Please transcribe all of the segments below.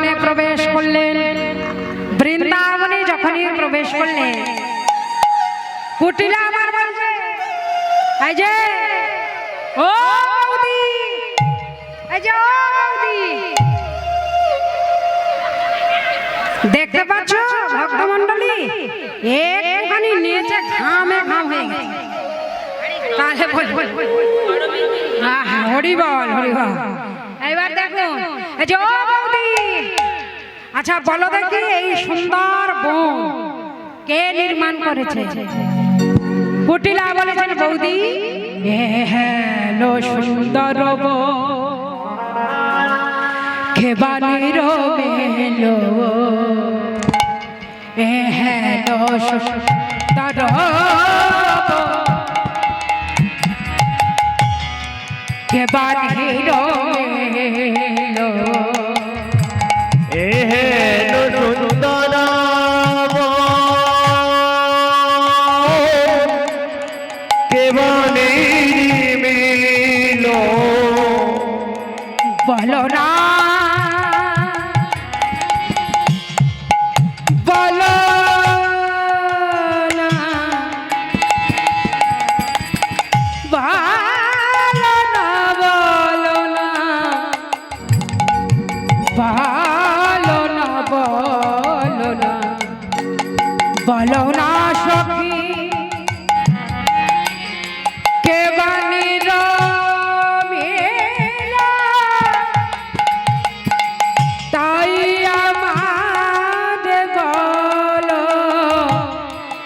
বৃন্দাবনে প্রবেশ করলেন। বৃন্দাবনে যখনই প্রবেশ করলেন, কুটিলা আমার বলছে, এই যে ও বৌদি, এই যে ও বৌদি, দেখতে পাচ্ছ ভক্তমণ্ডলী একটুখানি নিচে ঘামে ঘাম হয়ে গেছে। তাহলে হরি বল হরি বল। এবার দেখুন, এই যে ও বৌদি, আচ্ছা বলো দেখি এই সুন্দর বন কে নির্মাণ করেছে? কুটিলা বলেছেন, বৌদি হেলো সুন্দর বন খেবানির মেলো, হেলো সুন্দর খেবানির মেলো, হেলো সুন্দর কেবানির মেলো, বলো না বলো না বলো না বলো না বলো না বলো না বলো না সখী কে বানির মেলা, তাই আমারে বলো,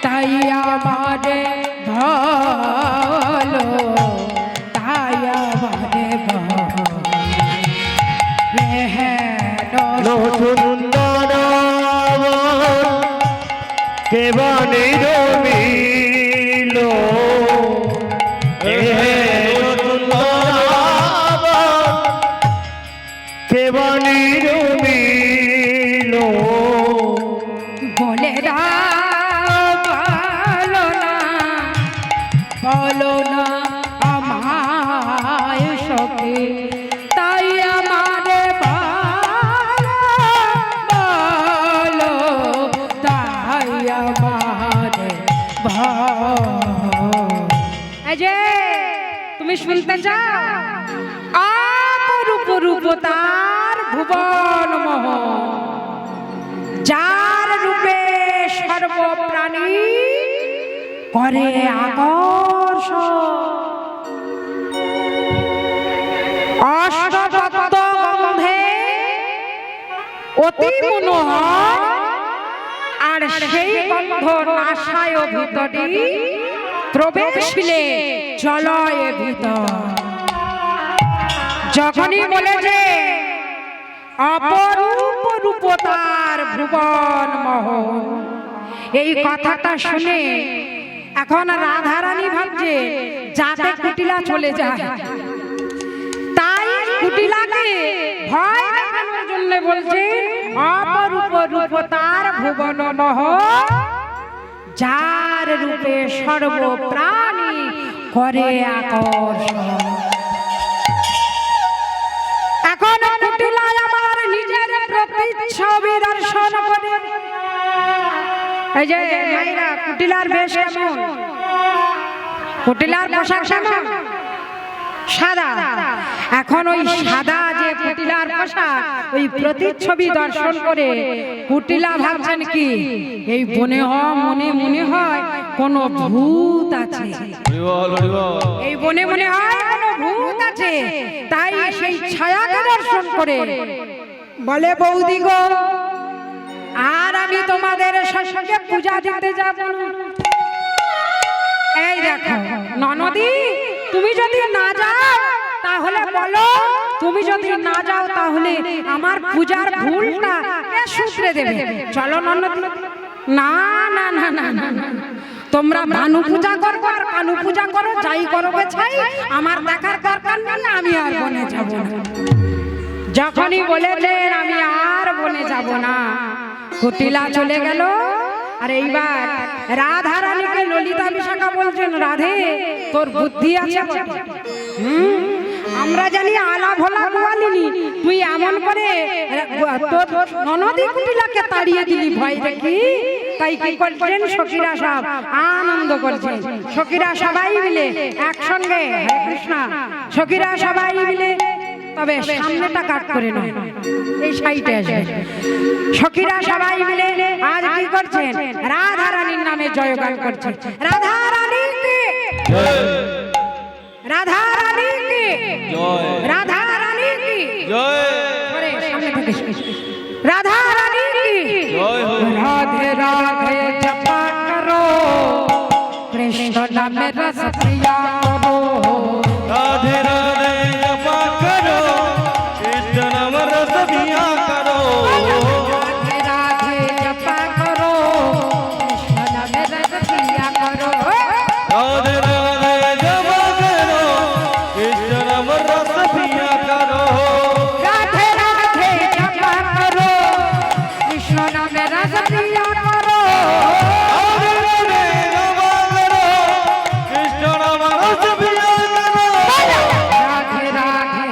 তাই আমারে বলো, তাই আমারে বলো, লো সুন্দর কেবানির মেলো, হেলো সুন্দর কেবানির মেলো, বলে দাও বলো না বলো না আমায় সখী, তাই আমারে বলো বলো, তাই আমারে বলো। এই যে তুমি শুনতে চাও, অপরূপ রূপতার ভুবন মোহ, যার রূপে সর্বপ্রাণী করে আকর্ষণ, অষ্টপদ্ম গন্ধে অতি মনোহর, আর সেই গন্ধ নাসায় ভিতরে প্রবেশিলে জলয় ভিতর। যখনই বলেছে অপরূপ রূপতার ভুবন মোহন, এই কথাটা শুনে এখন রাধারানী ভাবছে যাতে কুটিলা চলে যায়, তাই কুটিলাকে ভয় দেখানোর জন্য বলছে অপরূপ রূপতার ভুবন মোহন, যার রূপে সর্বপ্রাণী করে আকর্ষণ। এখন কুটিলা আমার নিজের প্রতিচ্ছবি দর্শন করে। এই যে মাইরা কুটিলার বেশ কেমন, কুটিলার পোশাক কেমন? সাদা। এখন ওই সাদা যে কুটিলার পোশাক, ওই প্রতিচ্ছবি দর্শন করে কুটিলা ভাবছেন কি এই বনে মনে মনে হয় কোন ভূত আছে, এই বনে মনে হয় কোন ভূত আছে, তাই সেই ছায়াকে দর্শন করে বলে, বৌদি গো আর আমি তোমাদের সঙ্গে পূজা দিতে যাব না। এই দেখো ননদি, তুমি যদি না যাও তাহলে বলো, তুমি যদি না যাও তাহলে আমার পূজার ভুলটা কে শুধরে দেবে? চলো ননদি। না না না না না, তোমরা ভানু পূজা করো আর কানু পূজা করো, যাই করো ছাই, আমার দেখার দরকার নেই, আমি আর বনে যাব না। যখনই বলেছেন আমি আর বনে যাব না, কুটিলা চলে গেল। আর এইবার রাধা রানীকে ললিতা বিশাখা বলছেন, রাধে তোর বুদ্ধি আছে বটে, আমরা জানি আলা ভোলা গোয়ালিনি, তুই এমন করে তোর ননদি কুটিলাকে তাড়িয়ে দিলি ভয় দেখি। তাই কি করছেন সখীরা সব আনন্দ করছেন, সখীরা সবাই মিলে একসঙ্গে, হরে কৃষ্ণ, সখীরা সবাই মিলে। তবে সামনেটা কাট করে নয়, এই সাইডে আসবে। সখীরা সবাই মিলে আজ কি করছেন? রাধা রানীর নামে জয়গান করছেন। রাধা রানী কি রাধা রানী কি রাধা রানী কি আরে সামনে থেকে রাধা রানী কি রাধে রাধে জপা করো, কৃষ্ণ নামে রস প্রিয়া করো। রাধে রাধে জপা করো, কৃষ্ণ নাম রস পিয়া করো। রাধে রাধে জপা করো, কৃষ্ণ নামে রস প্রিয়া করো। রাধে রাধে জপা করো, কৃষ্ণ নাম রস পিয়া করো। রাধে রাধে জপা করো, কৃষ্ণ নামে রস প্রিয়া করো। রাধে রাধে জপা করো, কৃষ্ণ নাম রস পিয়া করো। রাধে রাধে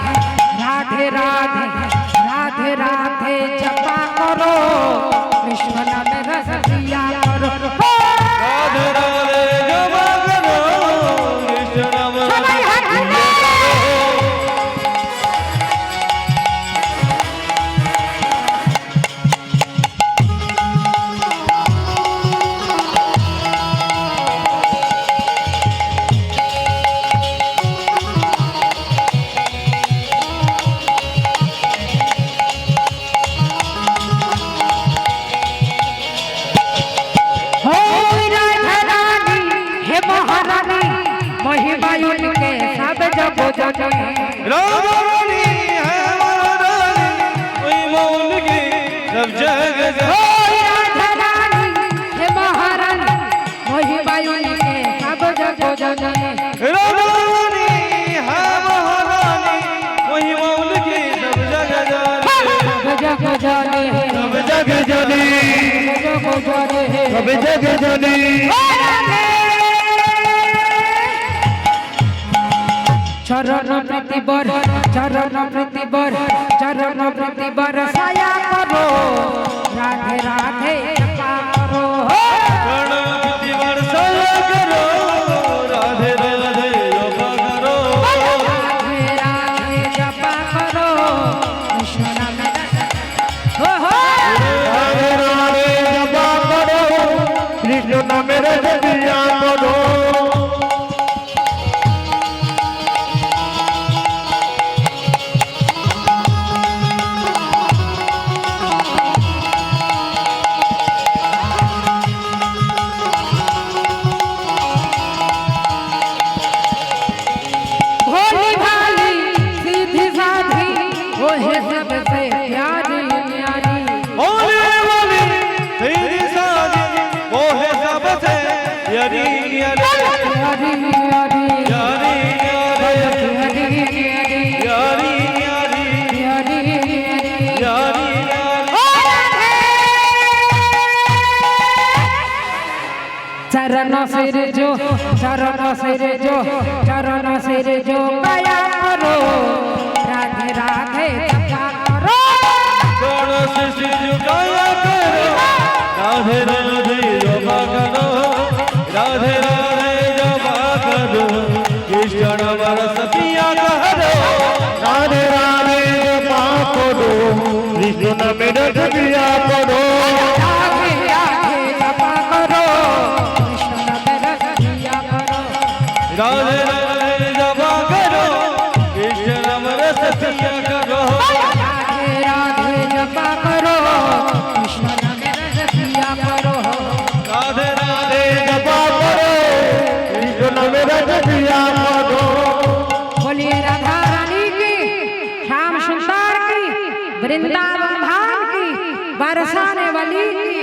রাধে রাধে রাধে রাধে জপা করো, কৃষ্ণ নামে রস প্রিয়া করো। রাধে রাধে জপা করো, কৃষ্ণ নাম রস সবাই হাত পিয়া তুলে। করো। हो राधा रानी हे महारानी, महिमा उनके सब जग जने। राधा रानी है महारानी, कोई मौन की सब जग हो जग। राधा रानी हे महारानी, महिमा उनके सब जग जने। राधा रानी है महारानी, कोई मौन की सब जग जाने। सब जग सब जग जाने, जाने, सब सब जग जाने। जग जाने। ओ राधे चरण प्रतिबर, चरण प्रतिबर, चरण प्रतिबर साया करो, राधे राधे जपा करो। गणपति वर्षा करो, राधे राधे जपा करो। राधे राधे जपा करो, कृष्ण नाम हो राधे राधे जपा करो, कृष्ण नाम रस पिया करो। भोली भाली सीधी साधी, वो है सबसे प्यारी न्यारी। होने वाली तेरी शादी, वो है सबसे यारी यारी प्यारी न्यारी, यारी यारी प्यारी न्यारी, यारी यारी प्यारी न्यारी। यारी ओ राधे चरण सिर जो, चरण सिर जो, चरण सिर जो गया करो, राधे राधे जपा करो। गणेश श्री झुकाया करो, राधे राधे जपा करो। राधे राधे जपा करो, कृष्ण नाम रस पिया करो। राधे राधे जपा करो, कृष्ण नाम रस पिया करो। राधे राधे जपा करो, कृष्ण नाम रस प्रिया करो। राधे राधे जपा करो, कृष्ण नाम रस पिया करो। राधे राधे जपा करो, कृष्ण नाम रस प्रिया करो। राधे राधे जपा करो, कृष्ण नाम रस पिया करो। बोलिए राधा रानी की, श्याम सुंदर की, वृंदावन धाम की, बरसाने वाली की।